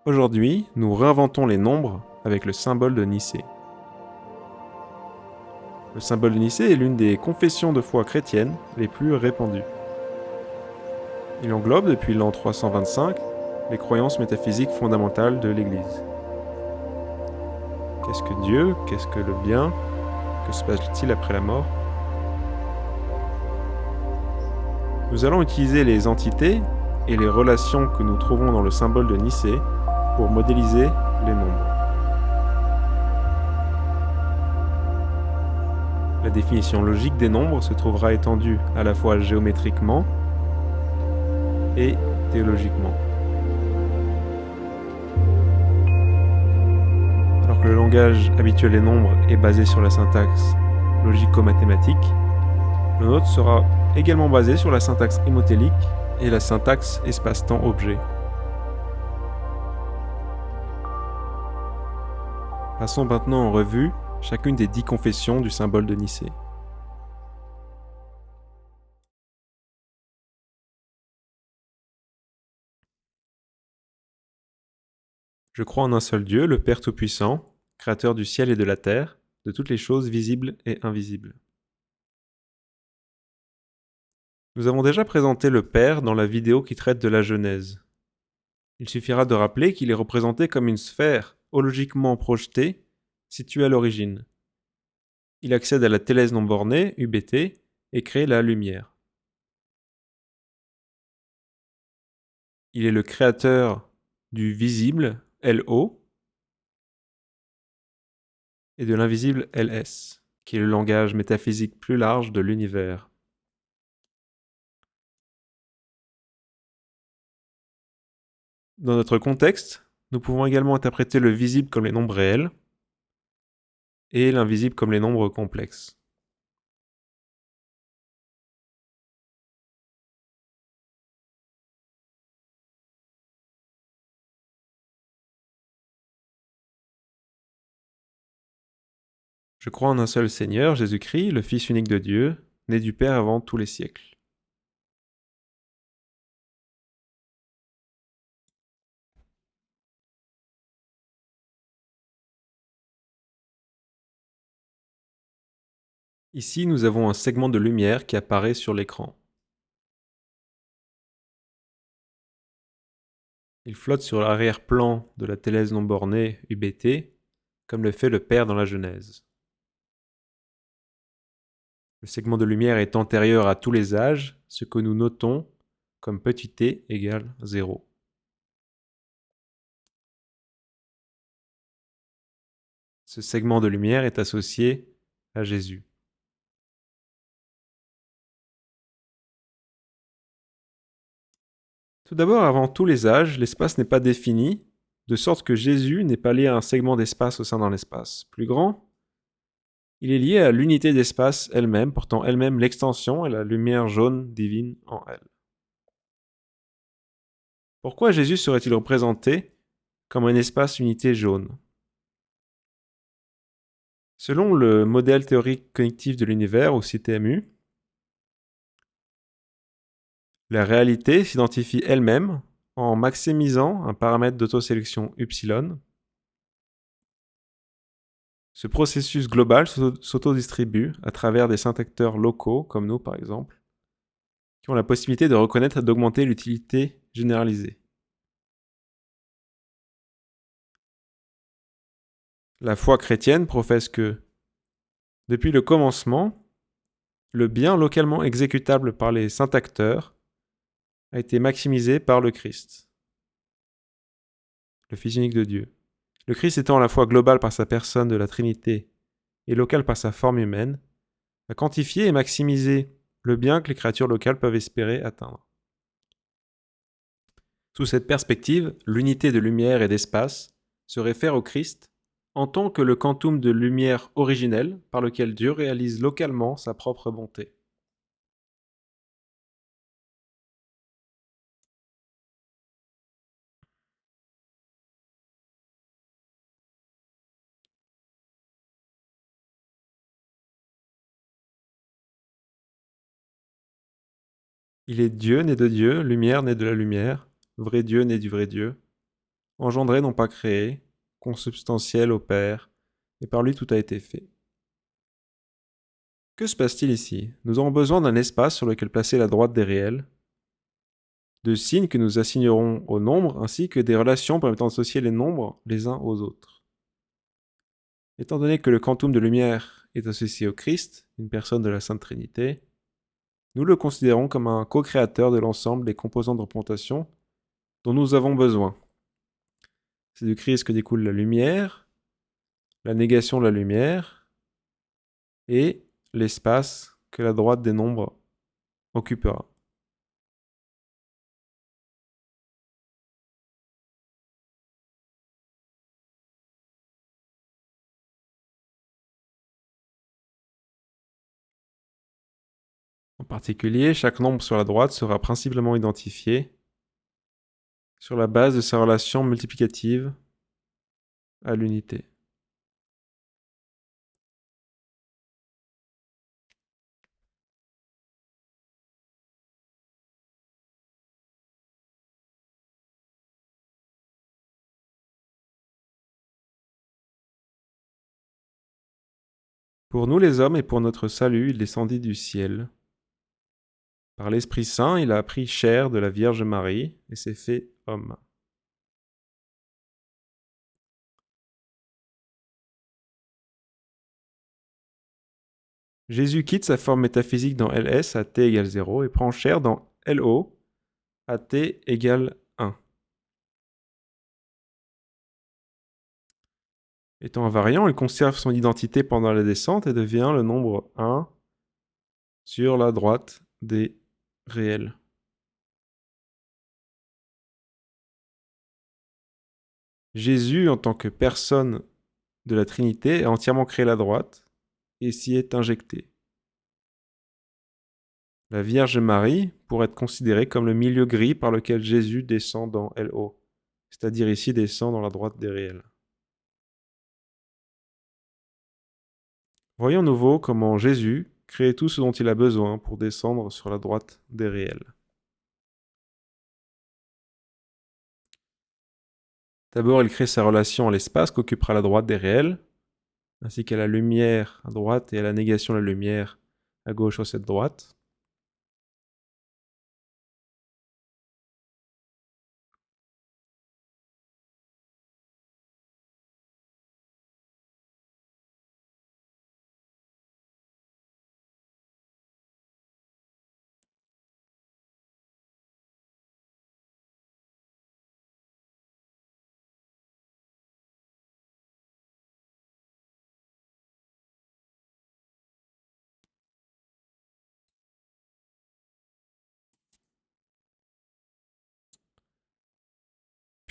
Aujourd'hui, nous réinventons les nombres avec le symbole de Nicée. Le symbole de Nicée est l'une des confessions de foi chrétiennes les plus répandues. Il englobe, depuis l'an 325, les croyances métaphysiques fondamentales de l'Église. Qu'est-ce que Dieu? Qu'est-ce que le bien? Que se passe-t-il après la mort? Nous allons utiliser les entités et les relations que nous trouvons dans le symbole de Nicée pour modéliser les nombres. La définition logique des nombres se trouvera étendue à la fois géométriquement et théologiquement. Alors que le langage habituel des nombres est basé sur la syntaxe logico-mathématique, le nôtre sera également basé sur la syntaxe hémotélique et la syntaxe espace-temps-objet. Passons maintenant en revue chacune des 10 confessions du symbole de Nicée. Je crois en un seul Dieu, le Père Tout-Puissant, créateur du ciel et de la terre, de toutes les choses visibles et invisibles. Nous avons déjà présenté le Père dans la vidéo qui traite de la Genèse. Il suffira de rappeler qu'il est représenté comme une sphère hologiquement projetée, située à l'origine. Il accède à la télèse non bornée, UBT, et crée la lumière. Il est le créateur du visible, LO, et de l'invisible, LS, qui est le langage métaphysique plus large de l'univers. Dans notre contexte, nous pouvons également interpréter le visible comme les nombres réels et l'invisible comme les nombres complexes. Je crois en un seul Seigneur, Jésus-Christ, le Fils unique de Dieu, né du Père avant tous les siècles. Ici, nous avons un segment de lumière qui apparaît sur l'écran. Il flotte sur l'arrière-plan de la télèse non bornée UBT, comme le fait le Père dans la Genèse. Le segment de lumière est antérieur à tous les âges, ce que nous notons comme petit t égale 0. Ce segment de lumière est associé à Jésus. Tout d'abord, avant tous les âges, l'espace n'est pas défini, de sorte que Jésus n'est pas lié à un segment d'espace au sein d'un espace plus grand. Il est lié à l'unité d'espace elle-même, portant elle-même l'extension et la lumière jaune divine en elle. Pourquoi Jésus serait-il représenté comme un espace unité jaune? Selon le modèle théorique cognitif de l'univers, ou CTMU, la réalité s'identifie elle-même en maximisant un paramètre d'autosélection upsilon. Ce processus global s'autodistribue à travers des syntacteurs locaux, comme nous par exemple, qui ont la possibilité de reconnaître et d'augmenter l'utilité généralisée. La foi chrétienne professe que, depuis le commencement, le bien localement exécutable par les syntacteurs a été maximisé par le Christ, le Fils unique de Dieu. Le Christ étant à la fois global par sa personne de la Trinité et local par sa forme humaine, a quantifié et maximisé le bien que les créatures locales peuvent espérer atteindre. Sous cette perspective, l'unité de lumière et d'espace se réfère au Christ en tant que le quantum de lumière originel par lequel Dieu réalise localement sa propre bonté. Il est Dieu né de Dieu, lumière né de la lumière, vrai Dieu né du vrai Dieu. engendré non pas créé, consubstantiel au Père, et par lui tout a été fait. Que se passe-t-il ici? Nous aurons besoin d'un espace sur lequel placer la droite des réels, de signes que nous assignerons au nombre, ainsi que des relations permettant d'associer les nombres les uns aux autres. Étant donné que le quantum de lumière est associé au Christ, une personne de la Sainte Trinité, nous le considérons comme un co-créateur de l'ensemble des composants de représentation dont nous avons besoin. C'est du Christ que découle la lumière, la négation de la lumière et l'espace que la droite des nombres occupera. En particulier, chaque nombre sur la droite sera principalement identifié sur la base de sa relation multiplicative à l'unité. Pour nous les hommes et pour notre salut, il descendit du ciel. Par l'Esprit Saint, il a pris chair de la Vierge Marie et s'est fait homme. Jésus quitte sa forme métaphysique dans LS à t égale 0 et prend chair dans LO à t égale 1. Étant invariant, il conserve son identité pendant la descente et devient le nombre 1 sur la droite des réels. Jésus, en tant que personne de la Trinité, a entièrement créé la droite et s'y est injecté. La Vierge Marie pourrait être considérée comme le milieu gris par lequel Jésus descend dans LO, c'est-à-dire ici descend dans la droite des réels. Voyons à nouveau comment Jésus crée tout ce dont il a besoin pour descendre sur la droite des réels. D'abord, il crée sa relation à l'espace qu'occupera la droite des réels, ainsi qu'à la lumière à droite et à la négation de la lumière à gauche sur cette droite.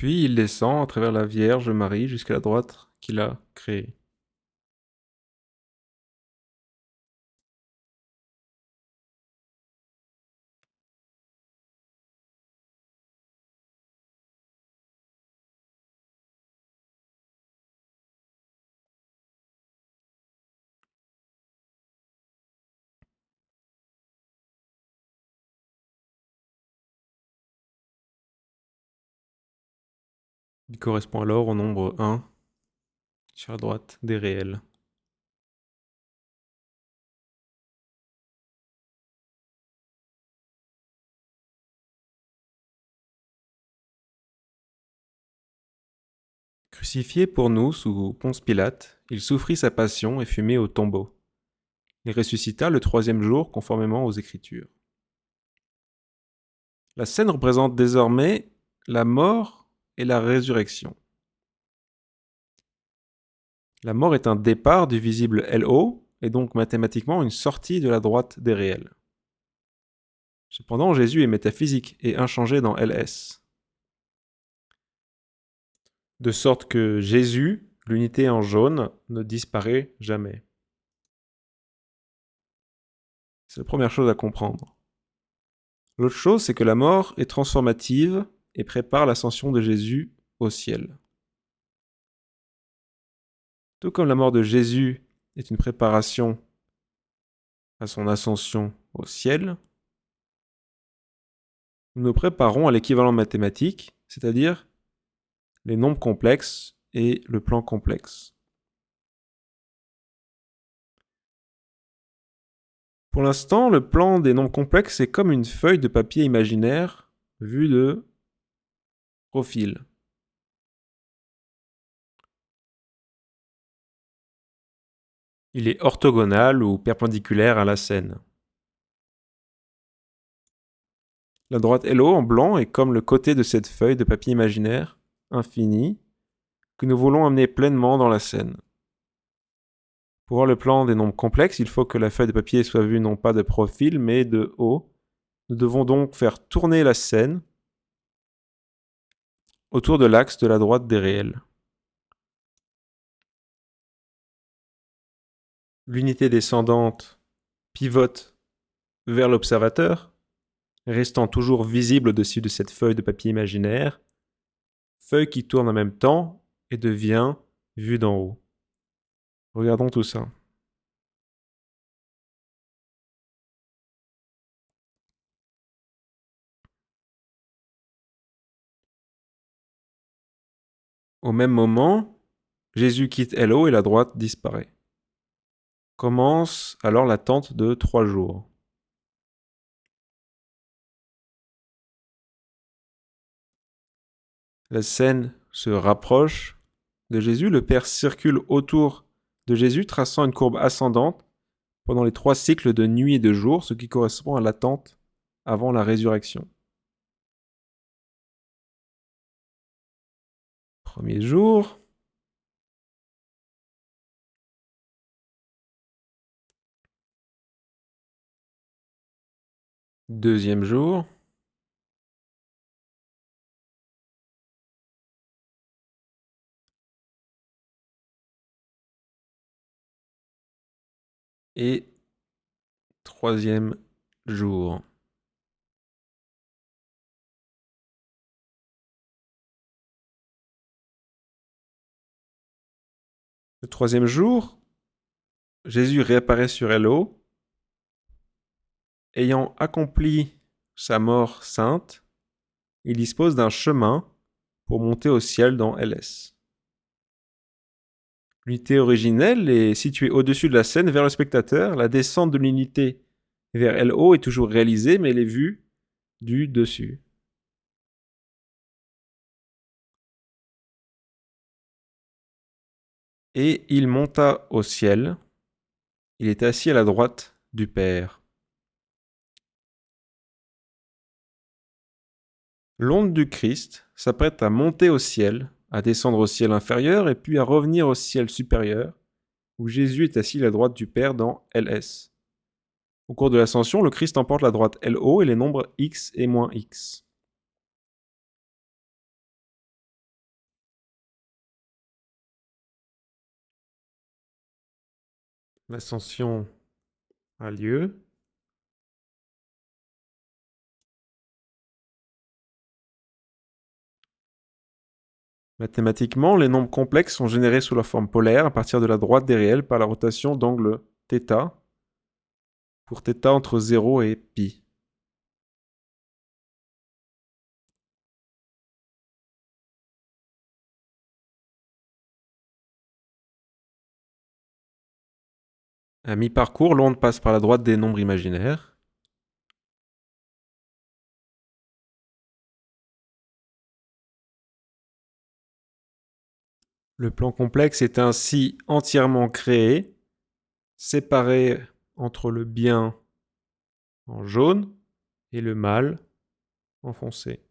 Puis il descend à travers la Vierge Marie jusqu'à la droite qu'il a créée. Il correspond alors au nombre 1 sur la droite des réels. Crucifié pour nous sous Ponce Pilate, il souffrit sa passion et fut mis au tombeau. Il ressuscita le troisième jour conformément aux Écritures. La scène représente désormais la mort et la résurrection. La mort est un départ du visible LO et donc mathématiquement une sortie de la droite des réels. Cependant, Jésus est métaphysique et inchangé dans LS. De sorte que Jésus, l'unité en jaune, ne disparaît jamais. C'est la première chose à comprendre. L'autre chose, c'est que la mort est transformative et prépare l'ascension de Jésus au ciel. Tout comme la mort de Jésus est une préparation à son ascension au ciel, nous nous préparons à l'équivalent mathématique, c'est-à-dire les nombres complexes et le plan complexe. Pour l'instant, le plan des nombres complexes est comme une feuille de papier imaginaire vue de profil. Il est orthogonal ou perpendiculaire à la scène. La droite LO en blanc est comme le côté de cette feuille de papier imaginaire, infinie, que nous voulons amener pleinement dans la scène. Pour voir le plan des nombres complexes, il faut que la feuille de papier soit vue non pas de profil, mais de haut. Nous devons donc faire tourner la scène autour de l'axe de la droite des réels. L'unité descendante pivote vers l'observateur, restant toujours visible au-dessus de cette feuille de papier imaginaire, feuille qui tourne en même temps et devient vue d'en haut. Regardons tout ça. Au même moment, Jésus quitte LO et la droite disparaît. Commence alors l'attente de 3 jours. La scène se rapproche de Jésus. Le Père circule autour de Jésus, traçant une courbe ascendante pendant les 3 cycles de nuit et de jour, ce qui correspond à l'attente avant la résurrection. Premier jour. Deuxième jour. Et troisième jour. Le troisième jour, Jésus réapparaît sur LO, ayant accompli sa mort sainte, il dispose d'un chemin pour monter au ciel dans LS. L'unité originelle est située au-dessus de la scène vers le spectateur. La descente de l'unité vers LO est toujours réalisée, mais elle est vue du dessus. Et il monta au ciel. Il était assis à la droite du Père. L'onde du Christ s'apprête à monter au ciel, à descendre au ciel inférieur et puis à revenir au ciel supérieur, où Jésus est assis à la droite du Père dans LS. Au cours de l'ascension, le Christ emporte la droite LO et les nombres X et moins X. L'ascension a lieu. Mathématiquement, les nombres complexes sont générés sous la forme polaire à partir de la droite des réels par la rotation d'angle θ pour θ entre 0 et π. À mi-parcours, l'onde passe par la droite des nombres imaginaires. Le plan complexe est ainsi entièrement créé, séparé entre le bien en jaune et le mal en foncé.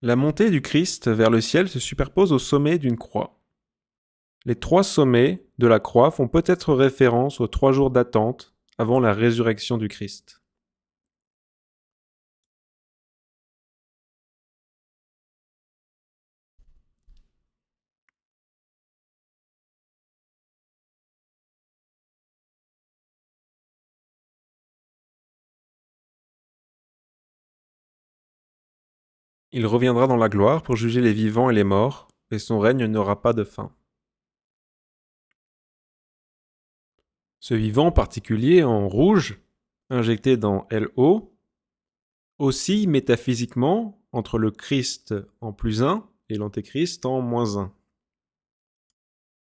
La montée du Christ vers le ciel se superpose au sommet d'une croix. Les 3 sommets de la croix font peut-être référence aux 3 jours d'attente avant la résurrection du Christ. Il reviendra dans la gloire pour juger les vivants et les morts, et son règne n'aura pas de fin. Ce vivant particulier en rouge, injecté dans LO, oscille métaphysiquement entre le Christ en +1 et l'Antéchrist en -1.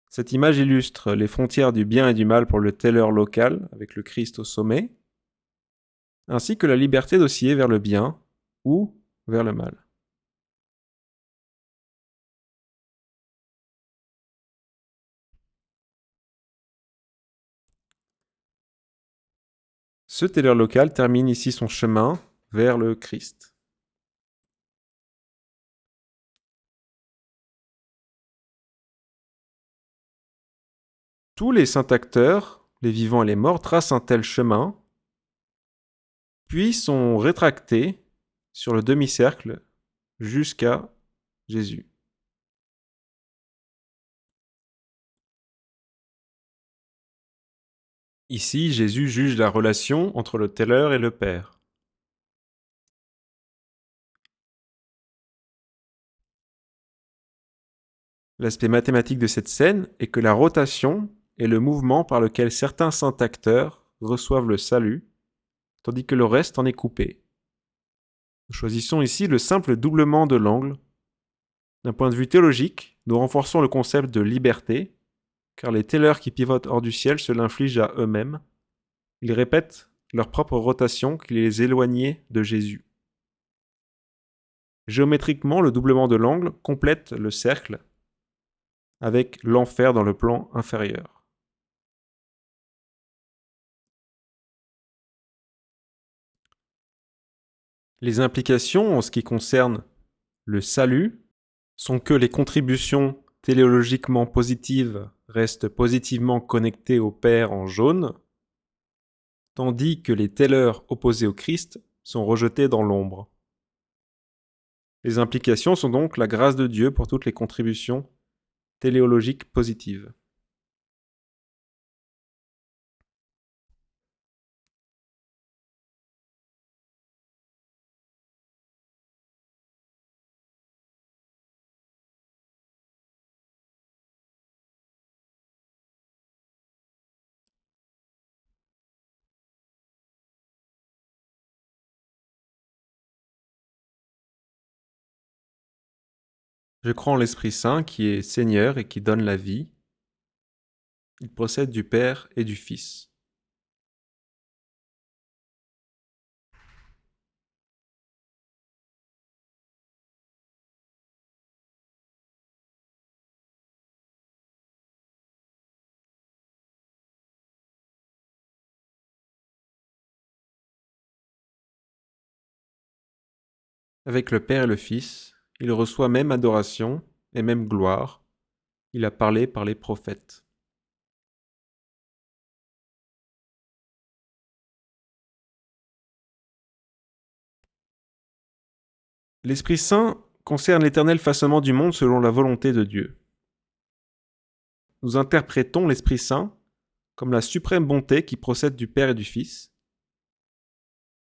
Cette image illustre les frontières du bien et du mal pour le teller local, avec le Christ au sommet, ainsi que la liberté d'osciller vers le bien ou vers le mal. Ce teller local termine ici son chemin vers le Christ. Tous les saints acteurs, les vivants et les morts, tracent un tel chemin, puis sont rétractés sur le demi-cercle jusqu'à Jésus. Ici, Jésus juge la relation entre le teller et le Père. L'aspect mathématique de cette scène est que la rotation est le mouvement par lequel certains saints acteurs reçoivent le salut, tandis que le reste en est coupé. Nous choisissons ici le simple doublement de l'angle. D'un point de vue théologique, nous renforçons le concept de liberté, car les tellers qui pivotent hors du ciel se l'infligent à eux-mêmes. Ils répètent leur propre rotation qui les éloignait de Jésus. Géométriquement, le doublement de l'angle complète le cercle avec l'enfer dans le plan inférieur. Les implications en ce qui concerne le salut sont que les contributions téléologiquement positives restent positivement connectées au Père en jaune, tandis que les tellers opposés au Christ sont rejetés dans l'ombre. Les implications sont donc la grâce de Dieu pour toutes les contributions téléologiques positives. Je crois en l'Esprit Saint qui est Seigneur et qui donne la vie. Il procède du Père et du Fils. Avec le Père et le Fils, il reçoit même adoration et même gloire. Il a parlé par les prophètes. L'Esprit Saint concerne l'éternel façonnement du monde selon la volonté de Dieu. Nous interprétons l'Esprit Saint comme la suprême bonté qui procède du Père et du Fils.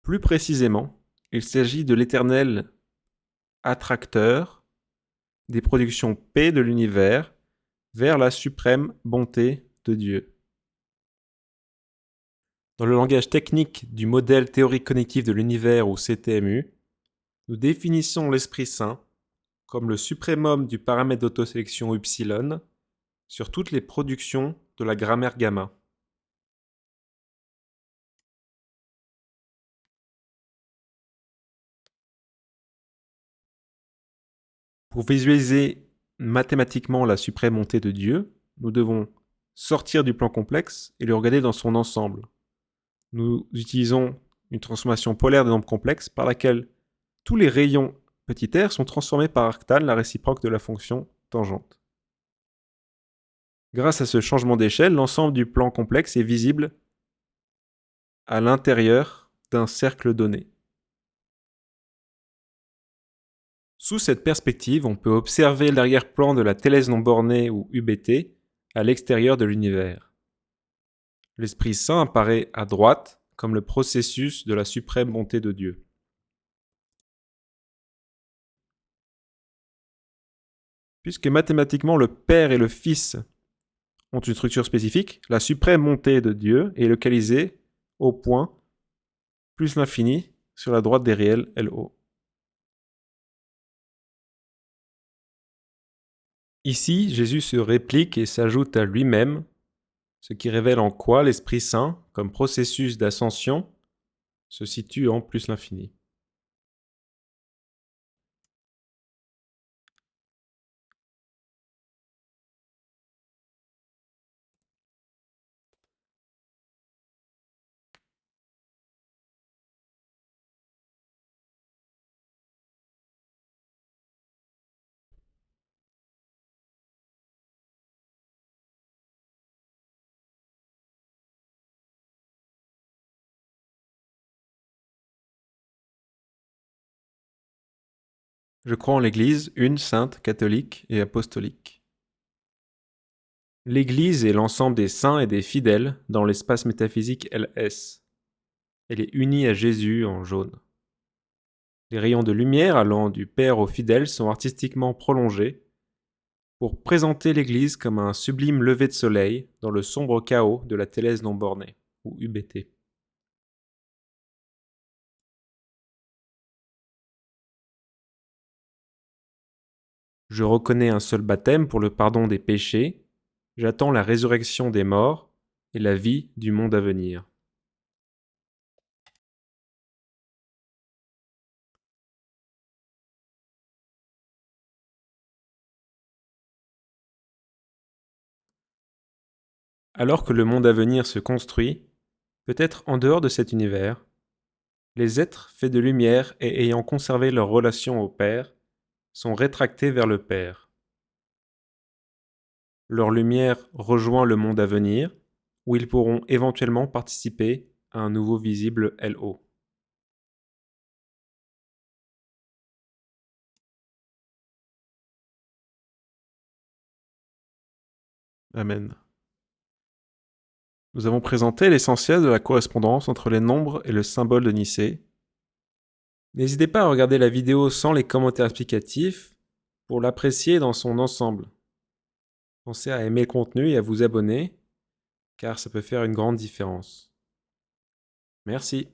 Plus précisément, il s'agit de l'éternel attracteur des productions P de l'univers vers la suprême bonté de Dieu. Dans le langage technique du modèle théorique cognitif de l'univers ou CTMU, nous définissons l'Esprit Saint comme le suprémum du paramètre d'autosélection upsilon sur toutes les productions de la grammaire gamma. Pour visualiser mathématiquement la suprême bonté de Dieu, nous devons sortir du plan complexe et le regarder dans son ensemble. Nous utilisons une transformation polaire des nombres complexes par laquelle tous les rayons petit r sont transformés par arctane, la réciproque de la fonction tangente. Grâce à ce changement d'échelle, l'ensemble du plan complexe est visible à l'intérieur d'un cercle donné. Sous cette perspective, on peut observer l'arrière-plan de la télèse non bornée ou UBT à l'extérieur de l'univers. L'Esprit Saint apparaît à droite comme le processus de la suprême bonté de Dieu. Puisque mathématiquement le Père et le Fils ont une structure spécifique, la suprême montée de Dieu est localisée au point plus l'infini sur la droite des réels LO. Ici, Jésus se réplique et s'ajoute à lui-même, ce qui révèle en quoi l'Esprit Saint, comme processus d'ascension, se situe en plus l'infini. Je crois en l'Église, une, sainte, catholique et apostolique. L'Église est l'ensemble des saints et des fidèles dans l'espace métaphysique LS. Elle est unie à Jésus en jaune. Les rayons de lumière allant du Père aux fidèles sont artistiquement prolongés pour présenter l'Église comme un sublime lever de soleil dans le sombre chaos de la Télèse non bornée, ou UBT. Je reconnais un seul baptême pour le pardon des péchés, j'attends la résurrection des morts et la vie du monde à venir. Alors que le monde à venir se construit, peut-être en dehors de cet univers, les êtres faits de lumière et ayant conservé leur relation au Père sont rétractés vers le Père. Leur lumière rejoint le monde à venir, où ils pourront éventuellement participer à un nouveau visible LO. Amen. Nous avons présenté l'essentiel de la correspondance entre les nombres et le symbole de Nicée. N'hésitez pas à regarder la vidéo sans les commentaires explicatifs pour l'apprécier dans son ensemble. Pensez à aimer le contenu et à vous abonner, car ça peut faire une grande différence. Merci.